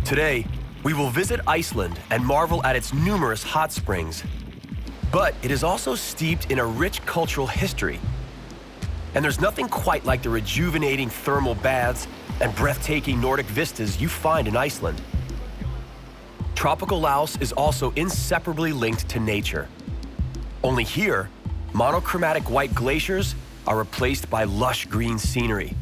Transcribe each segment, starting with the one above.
Today, we will visit Iceland and marvel at its numerous hot springs. But it is also steeped in a rich cultural history. And there's nothing quite like the rejuvenating thermal baths and breathtaking Nordic vistas you find in Iceland. Tropical Laos is also inseparably linked to nature. Only here, monochromatic white glaciers are replaced by lush green scenery.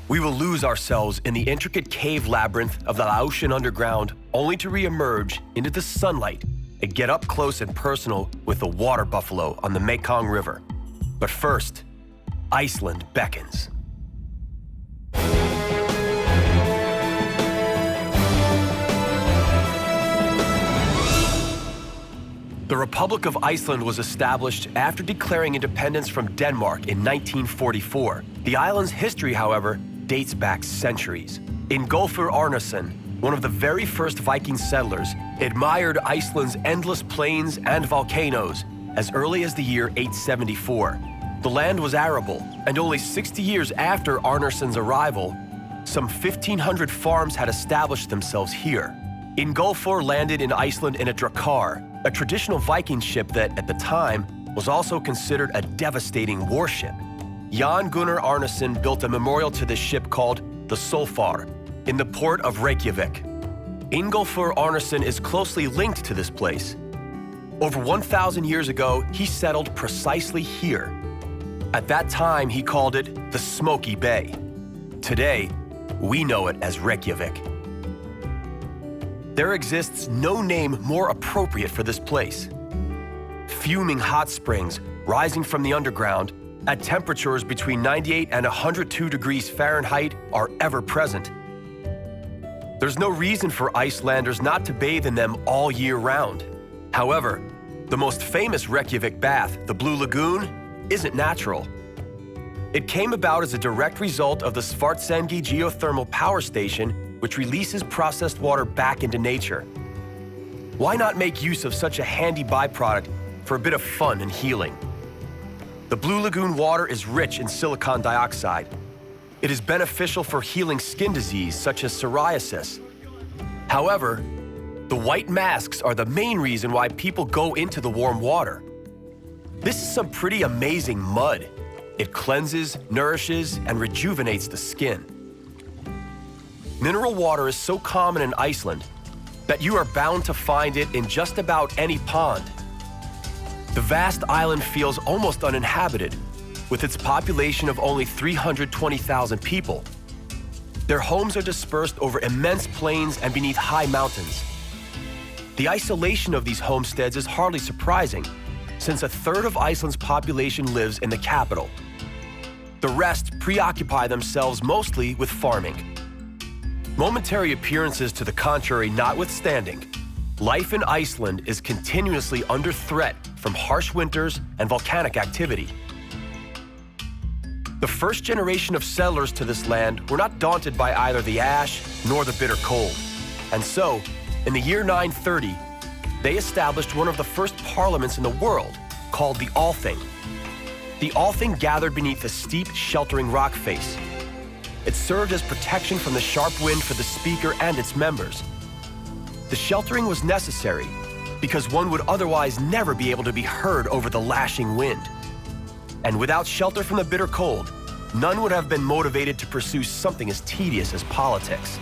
We will lose ourselves in the intricate cave labyrinth of the Laotian underground, only to re-emerge into the sunlight and get up close and personal with the water buffalo on the Mekong River. But first, Iceland beckons. The Republic of Iceland was established after declaring independence from Denmark in 1944. The island's history, however, dates back centuries. Ingólfur Arnarsson, one of the very first Viking settlers, admired Iceland's endless plains and volcanoes as early as the year 874. The land was arable, and only 60 years after Arnarsson's arrival, some 1,500 farms had established themselves here. Ingólfur landed in Iceland in a drakar, a traditional Viking ship that, at the time, was also considered a devastating warship. Jan Gunnar Arnarsson built a memorial to this ship called the Solfar in the port of Reykjavik. Ingólfur Arnarsson is closely linked to this place. Over 1,000 years ago, he settled precisely here. At that time, he called it the Smoky Bay. Today, we know it as Reykjavik. There exists no name more appropriate for this place. Fuming hot springs rising from the underground at temperatures between 98 and 102 degrees Fahrenheit are ever present. There's no reason for Icelanders not to bathe in them all year round. However, the most famous Reykjavik bath, the Blue Lagoon, isn't natural. It came about as a direct result of the Svartsengi geothermal power station, which releases processed water back into nature. Why not make use of such a handy byproduct for a bit of fun and healing? The Blue Lagoon water is rich in silicon dioxide. It is beneficial for healing skin disease such as psoriasis. However, the white masks are the main reason why people go into the warm water. This is some pretty amazing mud. It cleanses, nourishes, and rejuvenates the skin. Mineral water is so common in Iceland that you are bound to find it in just about any pond. The vast island feels almost uninhabited, with its population of only 320,000 people. Their homes are dispersed over immense plains and beneath high mountains. The isolation of these homesteads is hardly surprising, since a third of Iceland's population lives in the capital. The rest preoccupy themselves mostly with farming. Momentary appearances to the contrary notwithstanding, life in Iceland is continuously under threat from harsh winters and volcanic activity. The first generation of settlers to this land were not daunted by either the ash nor the bitter cold. And so, in the year 930, they established one of the first parliaments in the world, called the Althing. The Althing gathered beneath a steep, sheltering rock face. It served as protection from the sharp wind for the speaker and its members. The sheltering was necessary because one would otherwise never be able to be heard over the lashing wind. And without shelter from the bitter cold, none would have been motivated to pursue something as tedious as politics.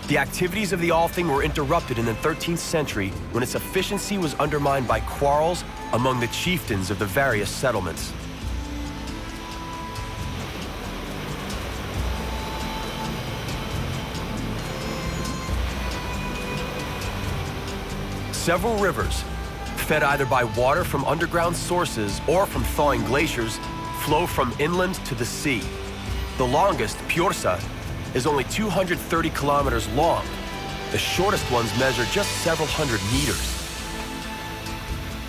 The activities of the Althing were interrupted in the 13th century when its efficiency was undermined by quarrels among the chieftains of the various settlements. Several rivers, fed either by water from underground sources or from thawing glaciers, flow from inland to the sea. The longest, Pjorsa, is only 230 kilometers long. The shortest ones measure just several hundred meters.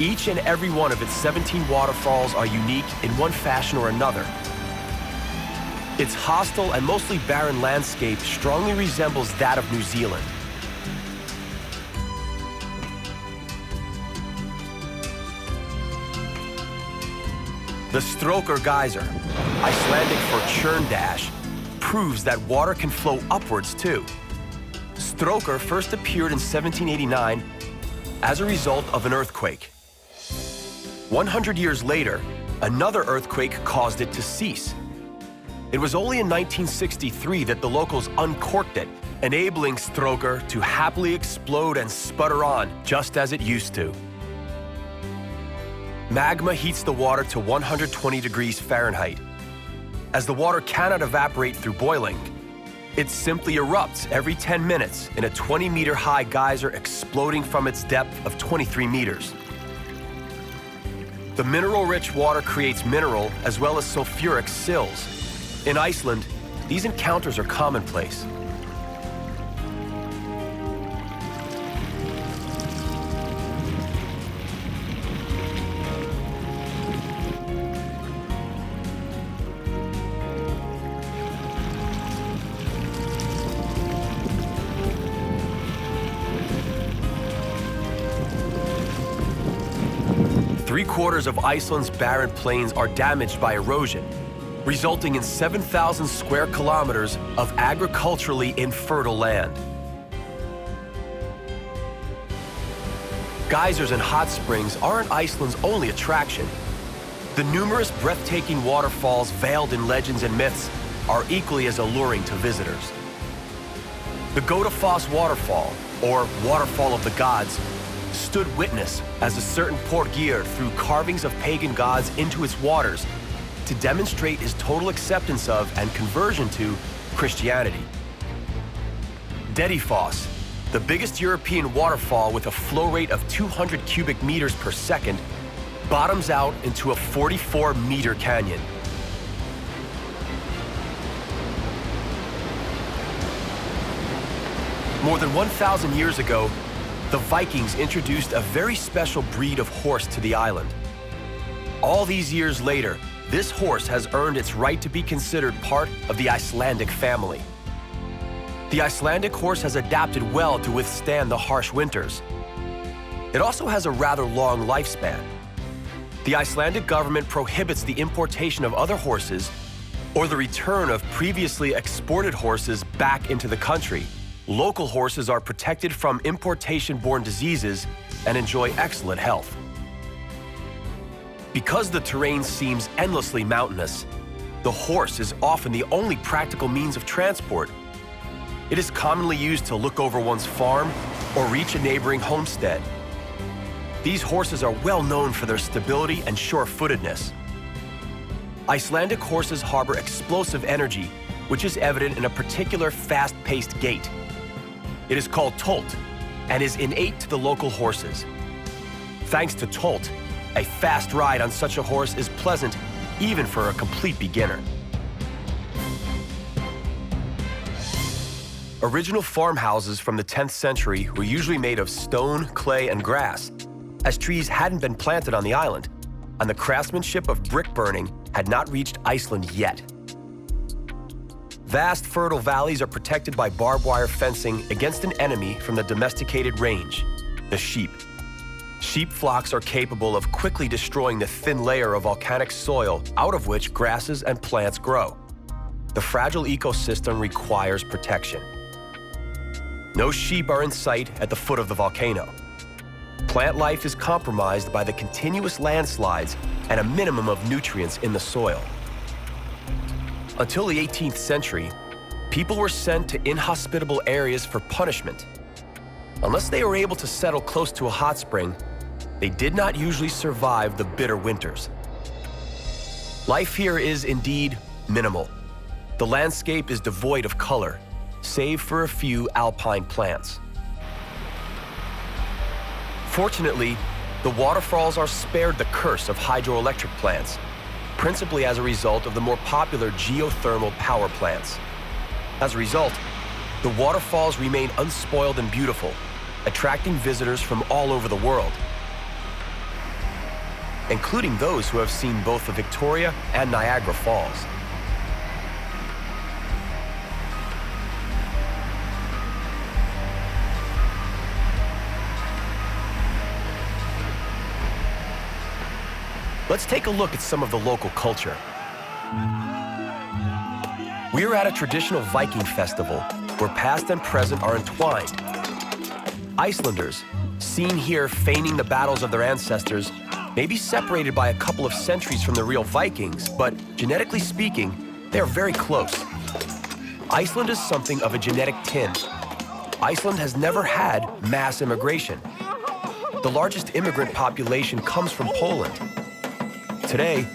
Each and every one of its 17 waterfalls are unique in one fashion or another. Its hostile and mostly barren landscape strongly resembles that of New Zealand. The Stroker geyser, Icelandic for churn dash, proves that water can flow upwards too. Stroker first appeared in 1789 as a result of an earthquake. 100 years later, another earthquake caused it to cease. It was only in 1963 that the locals uncorked it, enabling Stroker to happily explode and sputter on just as it used to. Magma heats the water to 120 degrees Fahrenheit. As the water cannot evaporate through boiling, it simply erupts every 10 minutes in a 20-meter-high geyser exploding from its depth of 23 meters. The mineral-rich water creates mineral as well as sulfuric sills. In Iceland, these encounters are commonplace. Three-quarters of Iceland's barren plains are damaged by erosion, resulting in 7,000 square kilometers of agriculturally infertile land. Geysers and hot springs aren't Iceland's only attraction. The numerous breathtaking waterfalls veiled in legends and myths are equally as alluring to visitors. The Godafoss waterfall, or Waterfall of the Gods, stood witness as a certain Porgir threw carvings of pagan gods into its waters to demonstrate his total acceptance of and conversion to Christianity. Dedifoss, the biggest European waterfall with a flow rate of 200 cubic meters per second, bottoms out into a 44-meter canyon. More than 1,000 years ago, the Vikings introduced a very special breed of horse to the island. All these years later, this horse has earned its right to be considered part of the Icelandic family. The Icelandic horse has adapted well to withstand the harsh winters. It also has a rather long lifespan. The Icelandic government prohibits the importation of other horses or the return of previously exported horses back into the country. Local horses are protected from importation-borne diseases and enjoy excellent health. Because the terrain seems endlessly mountainous, the horse is often the only practical means of transport. It is commonly used to look over one's farm or reach a neighboring homestead. These horses are well known for their stability and sure-footedness. Icelandic horses harbor explosive energy, which is evident in a particular fast-paced gait. It is called tolt and is innate to the local horses. Thanks to tolt, a fast ride on such a horse is pleasant even for a complete beginner. Original farmhouses from the 10th century were usually made of stone, clay, and grass, as trees hadn't been planted on the island, and the craftsmanship of brick burning had not reached Iceland yet. Vast fertile valleys are protected by barbed wire fencing against an enemy from the domesticated range, the sheep. Sheep flocks are capable of quickly destroying the thin layer of volcanic soil out of which grasses and plants grow. The fragile ecosystem requires protection. No sheep are in sight at the foot of the volcano. Plant life is compromised by the continuous landslides and a minimum of nutrients in the soil. Until the 18th century, people were sent to inhospitable areas for punishment. Unless they were able to settle close to a hot spring, they did not usually survive the bitter winters. Life here is indeed minimal. The landscape is devoid of color, save for a few alpine plants. Fortunately, the waterfalls are spared the curse of hydroelectric plants, principally as a result of the more popular geothermal power plants. As a result, the waterfalls remain unspoiled and beautiful, attracting visitors from all over the world, including those who have seen both the Victoria and Niagara Falls. Let's take a look at some of the local culture. We are at a traditional Viking festival where past and present are entwined. Icelanders, seen here feigning the battles of their ancestors, may be separated by a couple of centuries from the real Vikings, but genetically speaking, they are very close. Iceland is something of a genetic tin. Iceland has never had mass immigration. The largest immigrant population comes from Poland. Today,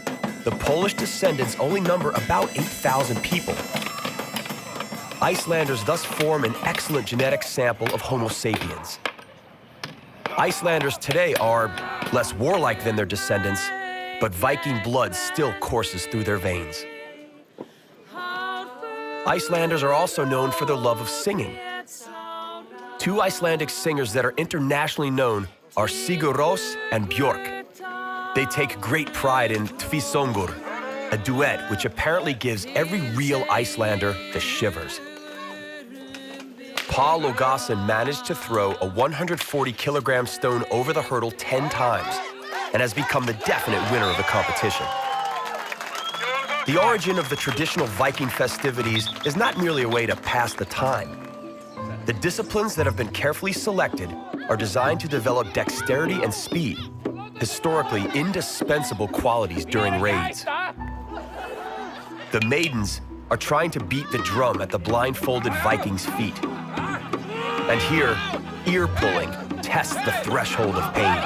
the Polish descendants only number about 8,000 people. Icelanders thus form an excellent genetic sample of Homo sapiens. Icelanders today are less warlike than their descendants, but Viking blood still courses through their veins. Icelanders are also known for their love of singing. Two Icelandic singers that are internationally known are Sigur Rós and Björk. They take great pride in Tvísöngur, a duet which apparently gives every real Icelander the shivers. Paul Logason managed to throw a 140-kilogram stone over the hurdle 10 times and has become the definite winner of the competition. The origin of the traditional Viking festivities is not merely a way to pass the time. The disciplines that have been carefully selected are designed to develop dexterity and speed, historically indispensable qualities during raids. The maidens are trying to beat the drum at the blindfolded Vikings' feet. And here, ear-pulling tests the threshold of pain.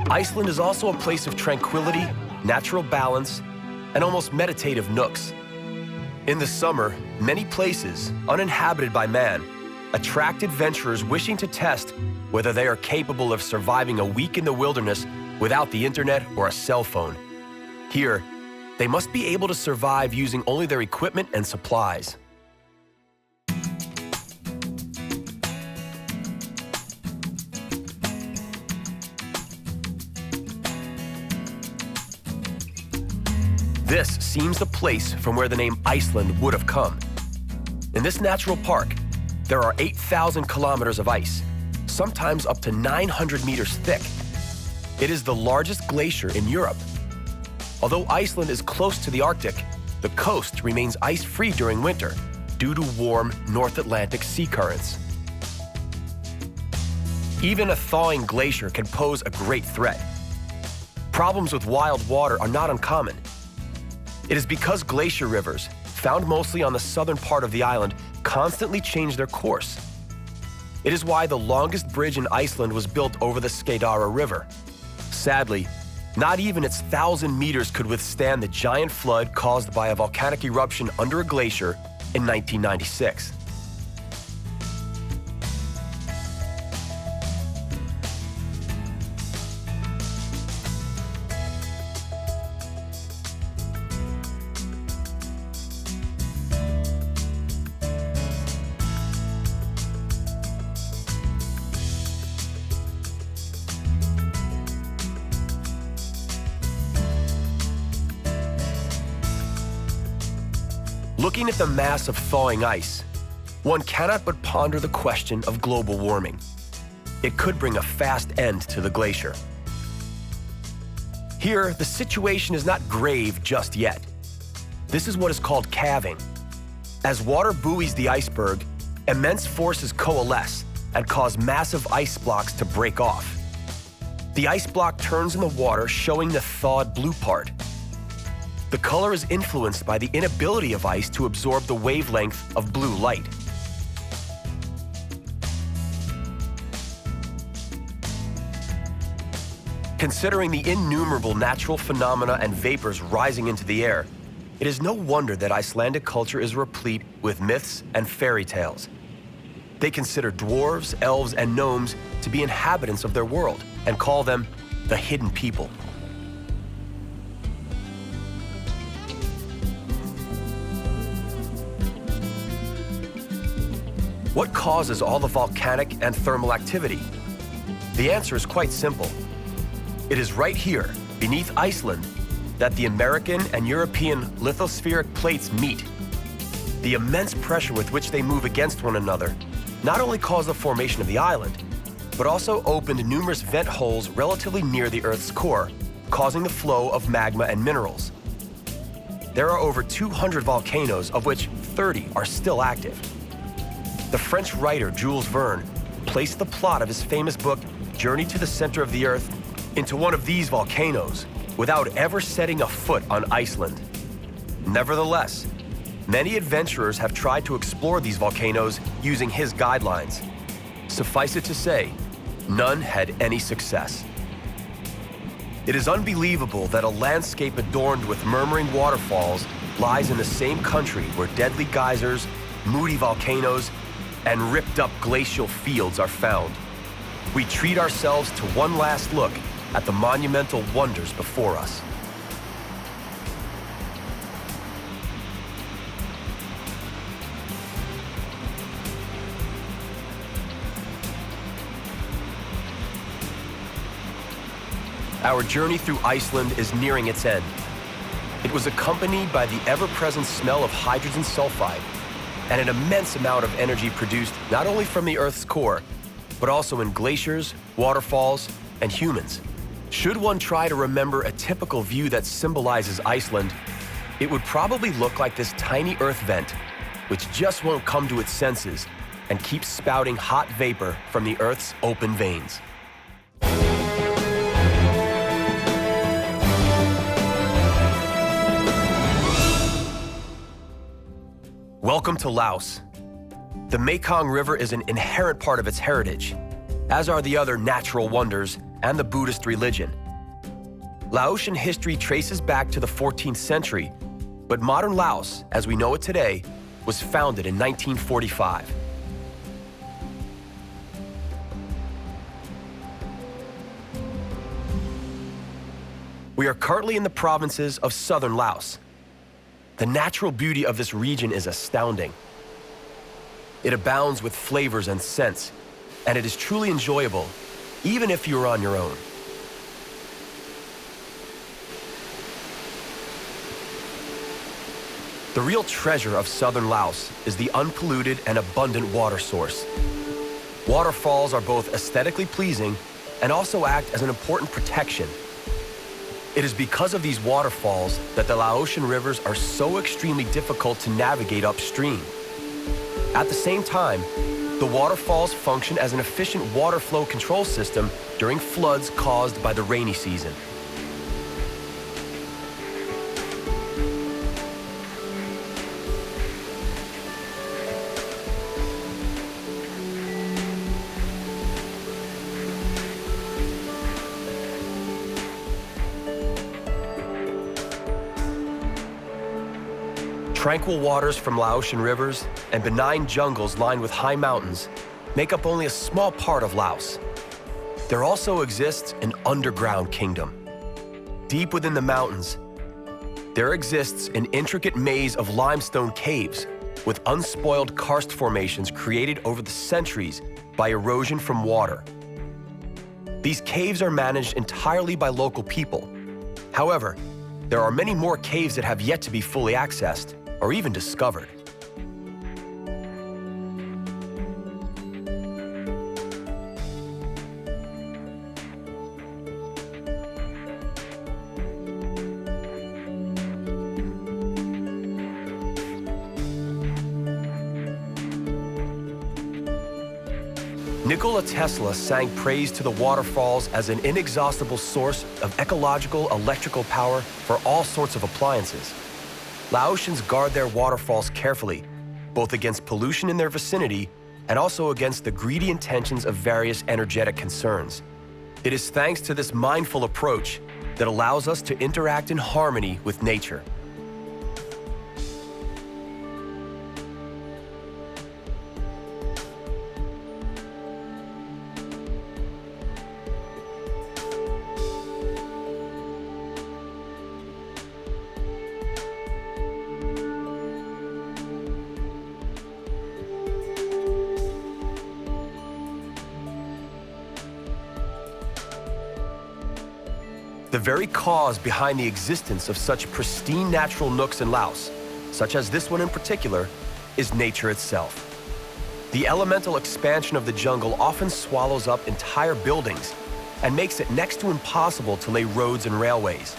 Iceland is also a place of tranquility, natural balance, and almost meditative nooks. In the summer, many places, uninhabited by man, attract adventurers wishing to test whether they are capable of surviving a week in the wilderness without the internet or a cell phone. Here, they must be able to survive using only their equipment and supplies. This seems the place from where the name Iceland would have come. In this natural park, there are 8,000 kilometers of ice, sometimes up to 900 meters thick. It is the largest glacier in Europe. Although Iceland is close to the Arctic, the coast remains ice-free during winter due to warm North Atlantic sea currents. Even a thawing glacier can pose a great threat. Problems with wild water are not uncommon. It is because glacier rivers, found mostly on the southern part of the island, constantly change their course. It is why the longest bridge in Iceland was built over the Skeiðará River. Sadly, not even its 1,000 meters could withstand the giant flood caused by a volcanic eruption under a glacier in 1996. Looking at the mass of thawing ice, one cannot but ponder the question of global warming. It could bring a fast end to the glacier. Here, the situation is not grave just yet. This is what is called calving. As water buoys the iceberg, immense forces coalesce and cause massive ice blocks to break off. The ice block turns in the water, showing the thawed blue part. The color is influenced by the inability of ice to absorb the wavelength of blue light. Considering the innumerable natural phenomena and vapors rising into the air, it is no wonder that Icelandic culture is replete with myths and fairy tales. They consider dwarves, elves, and gnomes to be inhabitants of their world and call them the hidden people. What causes all the volcanic and thermal activity? The answer is quite simple. It is right here, beneath Iceland, that the American and European lithospheric plates meet. The immense pressure with which they move against one another not only caused the formation of the island, but also opened numerous vent holes relatively near the Earth's core, causing the flow of magma and minerals. There are over 200 volcanoes, of which 1930 are still active. The French writer Jules Verne placed the plot of his famous book, Journey to the Center of the Earth, into one of these volcanoes without ever setting a foot on Iceland. Nevertheless, many adventurers have tried to explore these volcanoes using his guidelines. Suffice it to say, none had any success. It is unbelievable that a landscape adorned with murmuring waterfalls lies in the same country where deadly geysers, moody volcanoes, and ripped-up glacial fields are found. We treat ourselves to one last look at the monumental wonders before us. Our journey through Iceland is nearing its end. It was accompanied by the ever-present smell of hydrogen sulfide and an immense amount of energy produced not only from the Earth's core, but also in glaciers, waterfalls, and humans. Should one try to remember a typical view that symbolizes Iceland, it would probably look like this tiny Earth vent, which just won't come to its senses and keeps spouting hot vapor from the Earth's open veins. Welcome to Laos. The Mekong River is an inherent part of its heritage, as are the other natural wonders and the Buddhist religion. Laotian history traces back to the 14th century, but modern Laos, as we know it today, was founded in 1945. We are currently in the provinces of southern Laos. The natural beauty of this region is astounding. It abounds with flavors and scents, and it is truly enjoyable, even if you are on your own. The real treasure of southern Laos is the unpolluted and abundant water source. Waterfalls are both aesthetically pleasing and also act as an important protection. It is because of these waterfalls that the Laotian rivers are so extremely difficult to navigate upstream. At the same time, the waterfalls function as an efficient water flow control system during floods caused by the rainy season. Tranquil waters from Laotian rivers and benign jungles lined with high mountains make up only a small part of Laos. There also exists an underground kingdom. Deep within the mountains, there exists an intricate maze of limestone caves with unspoiled karst formations created over the centuries by erosion from water. These caves are managed entirely by local people. However, there are many more caves that have yet to be fully accessed or even discovered. Nikola Tesla sang praise to the waterfalls as an inexhaustible source of ecological electrical power for all sorts of appliances. Laotians guard their waterfalls carefully, both against pollution in their vicinity and also against the greedy intentions of various energetic concerns. It is thanks to this mindful approach that allows us to interact in harmony with nature. The very cause behind the existence of such pristine natural nooks in Laos, such as this one in particular, is nature itself. The elemental expansion of the jungle often swallows up entire buildings and makes it next to impossible to lay roads and railways.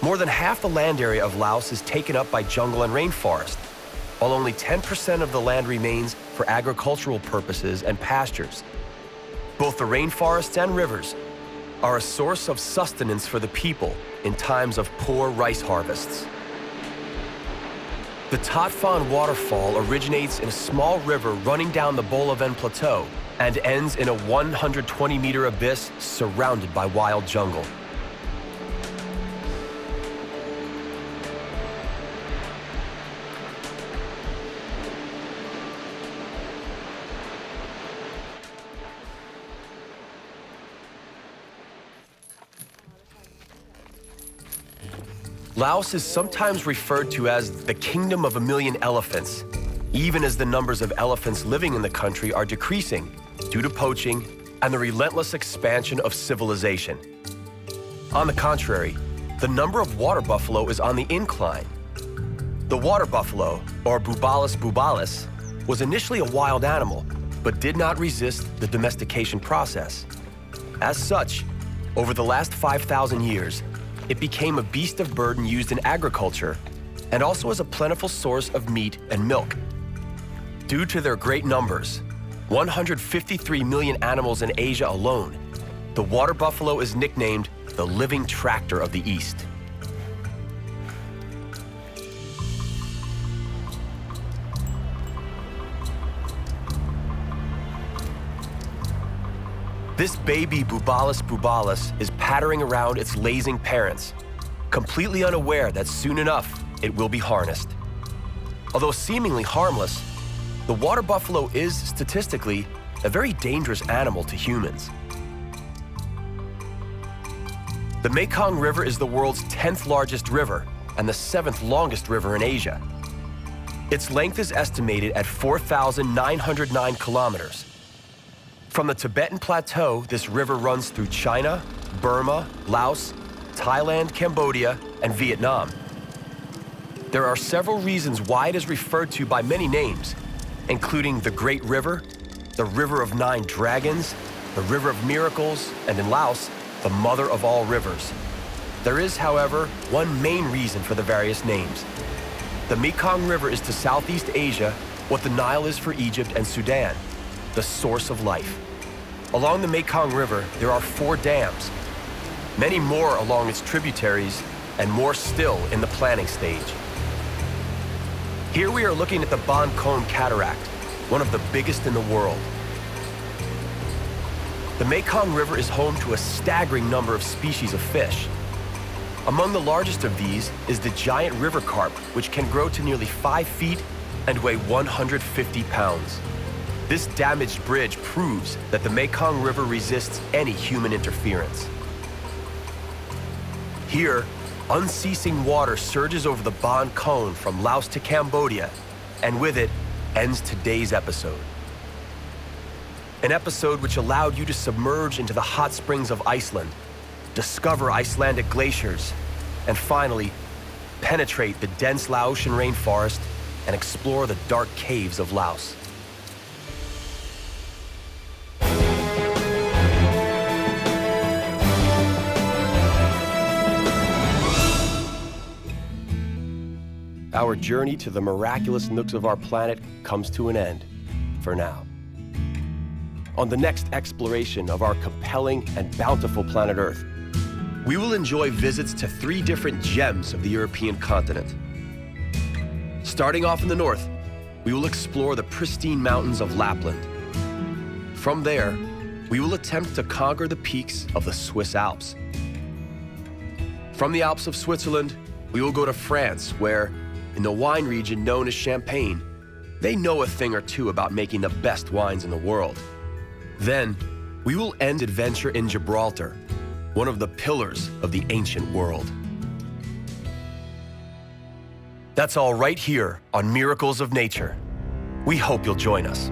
More than half the land area of Laos is taken up by jungle and rainforest, while only 10% of the land remains for agricultural purposes and pastures. Both the rainforests and rivers are a source of sustenance for the people in times of poor rice harvests. The Tat Phan waterfall originates in a small river running down the Bolaven Plateau and ends in a 120-meter abyss surrounded by wild jungle. Laos is sometimes referred to as the Kingdom of a Million Elephants, even as the numbers of elephants living in the country are decreasing due to poaching and the relentless expansion of civilization. On the contrary, the number of water buffalo is on the incline. The water buffalo, or Bubalis bubalis, was initially a wild animal, but did not resist the domestication process. As such, over the last 5,000 years, it became a beast of burden used in agriculture and also as a plentiful source of meat and milk. Due to their great numbers, 153 million animals in Asia alone, the water buffalo is nicknamed the living tractor of the East. This baby Bubalis bubalis is pattering around its lazing parents, completely unaware that soon enough it will be harnessed. Although seemingly harmless, the water buffalo is statistically a very dangerous animal to humans. The Mekong River is the world's 10th largest river and the 7th longest river in Asia. Its length is estimated at 4,909 kilometers. From the Tibetan Plateau, this river runs through China, Burma, Laos, Thailand, Cambodia, and Vietnam. There are several reasons why it is referred to by many names, including the Great River, the River of Nine Dragons, the River of Miracles, and in Laos, the Mother of all rivers. There is, however, one main reason for the various names. The Mekong River is to Southeast Asia what the Nile is for Egypt and Sudan, the source of life. Along the Mekong River, there are 4 dams, many more along its tributaries, and more still in the planning stage. Here we are looking at the Ban Kon Cataract, one of the biggest in the world. The Mekong River is home to a staggering number of species of fish. Among the largest of these is the giant river carp, which can grow to nearly 5 feet and weigh 150 pounds. This damaged bridge proves that the Mekong River resists any human interference. Here, unceasing water surges over the Ban Kon from Laos to Cambodia, and with it ends today's episode. An episode which allowed you to submerge into the hot springs of Iceland, discover Icelandic glaciers, and finally, penetrate the dense Laotian rainforest and explore the dark caves of Laos. Our journey to the miraculous nooks of our planet comes to an end, for now. On the next exploration of our compelling and bountiful planet Earth, we will enjoy visits to 3 different gems of the European continent. Starting off in the north, we will explore the pristine mountains of Lapland. From there, we will attempt to conquer the peaks of the Swiss Alps. From the Alps of Switzerland, we will go to France, where, in the wine region known as Champagne, they know a thing or two about making the best wines in the world. Then, we will end adventure in Gibraltar, one of the pillars of the ancient world. That's all right here on Miracles of Nature. We hope you'll join us.